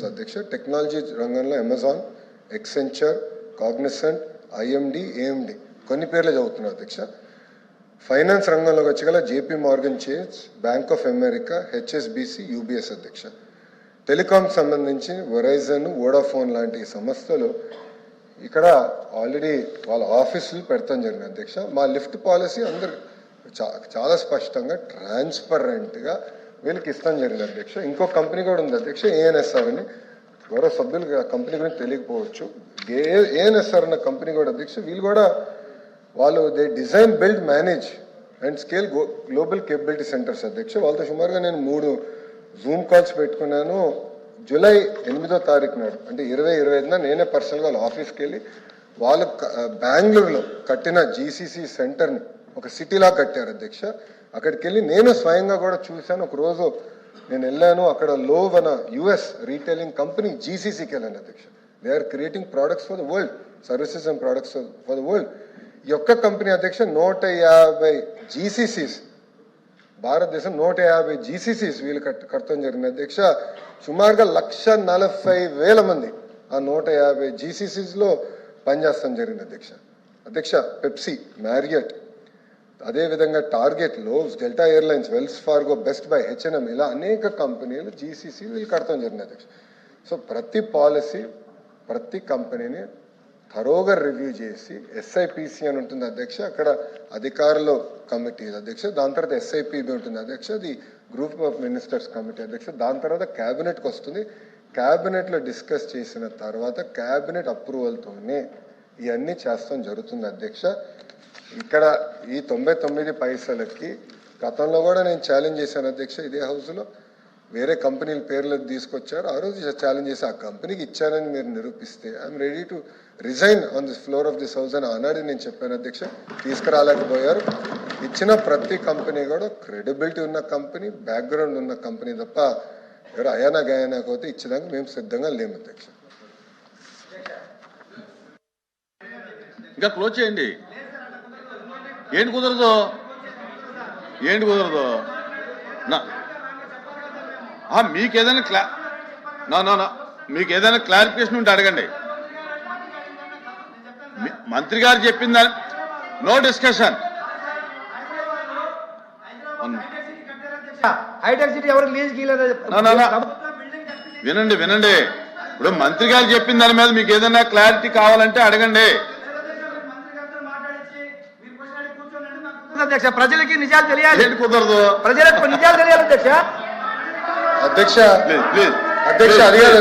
అధ్యక్ష టెక్నాలజీ రంగంలో Amazon, Accenture, Cognizant, IMD, AMD కొన్ని పేర్లు చదువుతున్నారు అధ్యక్ష. ఫైనాన్స్ రంగంలోకి వచ్చగల జేపీ మార్గన్ చేస్, bank of America, HSBC, UBS అధ్యక్ష. టెలికాం సంబంధించి వెరైజన్, వోడాఫోన్ లాంటి సంస్థలు ఇక్కడ ఆల్రెడీ వాళ్ళ ఆఫీసులు పెడతాం జరిగింది అధ్యక్ష. మా లిఫ్ట్ పాలసీ అందరు చాలా స్పష్టంగా ట్రాన్స్పరెంట్గా వీళ్ళకి ఇస్తాం జరిగింది అధ్యక్ష. ఇంకో కంపెనీ కూడా ఉంది అధ్యక్ష, ఏఎన్ఎస్ఆర్ అని. గౌరవ సభ్యులు కంపెనీ గురించి తెలియకపోవచ్చు. ఏఎన్ఎస్ఆర్ అన్న కంపెనీ కూడా అధ్యక్ష, వీళ్ళు కూడా వాళ్ళు they design, build, manage and scale global capability centres అధ్యక్ష. వాళ్ళతో సుమారుగా నేను 3 జూమ్ కాల్స్ పెట్టుకున్నాను. జూలై 8వ తారీఖు నాడు అంటే 2025న నేనే పర్సనల్గా వాళ్ళ ఆఫీస్కి వెళ్ళి వాళ్ళు బెంగళూరులో కట్టిన జీసీసీ సెంటర్ని ఒక సిటీలా కట్టారు అధ్యక్ష. అక్కడికి వెళ్ళి నేను స్వయంగా కూడా చూశాను. ఒకరోజు నేను వెళ్ళాను, అక్కడ లోవ్ అన్న యుఎస్ రీటైలింగ్ కంపెనీ జీసీసీకి వెళ్ళాను అధ్యక్ష. They are creating products for the world, services and products for the world. ఈ యొక్క కంపెనీ అధ్యక్ష 150 జీసీసీస్, భారతదేశం 150 జీసీసీస్ వీళ్ళు కట్టడం జరిగింది అధ్యక్ష. సుమారుగా 140,000 మంది ఆ 150 జీసీసీస్లో పనిచేస్తాం జరిగింది అధ్యక్ష. అధ్యక్ష పెప్సీ, మ్యారియట్, అదేవిధంగా Target, Lowe's, Delta Airlines, Wells Fargo, Best Buy, H&M ఇలా అనేక కంపెనీలు జీసీసీ వీళ్ళు కడతాం జరిగింది అధ్యక్ష. సో ప్రతి పాలసీ, ప్రతి కంపెనీని థరోగా రివ్యూ చేసి ఎస్ఐపిసి అని ఉంటుంది అధ్యక్ష, అక్కడ అధికారుల కమిటీ అధ్యక్ష. దాని తర్వాత ఎస్ఐపిబి ఉంటుంది అధ్యక్ష, అది గ్రూప్ ఆఫ్ మినిస్టర్స్ కమిటీ అధ్యక్ష. దాని తర్వాత క్యాబినెట్కి వస్తుంది. క్యాబినెట్లో డిస్కస్ చేసిన తర్వాత క్యాబినెట్ అప్రూవల్తోనే ఇవన్నీ చేస్తాం జరుగుతుంది అధ్యక్ష. ఇక్కడ ఈ 99 పైసలకి గతంలో కూడా నేను ఛాలెంజ్ చేశాను అధ్యక్ష. ఇదే హౌస్లో వేరే కంపెనీల పేర్లకు తీసుకొచ్చారు. ఆ రోజు ఛాలెంజ్ చేసి ఆ కంపెనీకి ఇచ్చానని మీరు నిరూపిస్తే I'm ready to resign on this floor of this house అని ఆనాడు నేను చెప్పాను అధ్యక్ష. తీసుకురాలేకపోయారు. ఇచ్చిన ప్రతి కంపెనీ కూడా క్రెడిబిలిటీ ఉన్న కంపెనీ, బ్యాక్గ్రౌండ్ ఉన్న కంపెనీ తప్ప ఎవరు అయానా గయానాకపోతే ఇచ్చేదానికి మేము సిద్ధంగా లేము అధ్యక్ష. ఇంకా క్లోజ్ చేయండి. ఏంటి కుదరదు, ఏంటి కుదరదు? మీకు ఏదైనా క్లారిఫికేషన్ ఉంటే అడగండి. మంత్రి గారు చెప్పిందా? No discussion. వినండి వినండి. ఇప్పుడు మంత్రి గారు చెప్పిన దాని మీద మీకు ఏదైనా క్లారిటీ కావాలంటే అడగండి. అధ్యక్ష ప్రజలకి నిజాలు తెలియాలి. ఏంటి కుదరదు? ప్రజలకు నిజాలు తెలియాలి అధ్యక్ష. అధ్యక్ష అధ్యక్ష అడిగారు.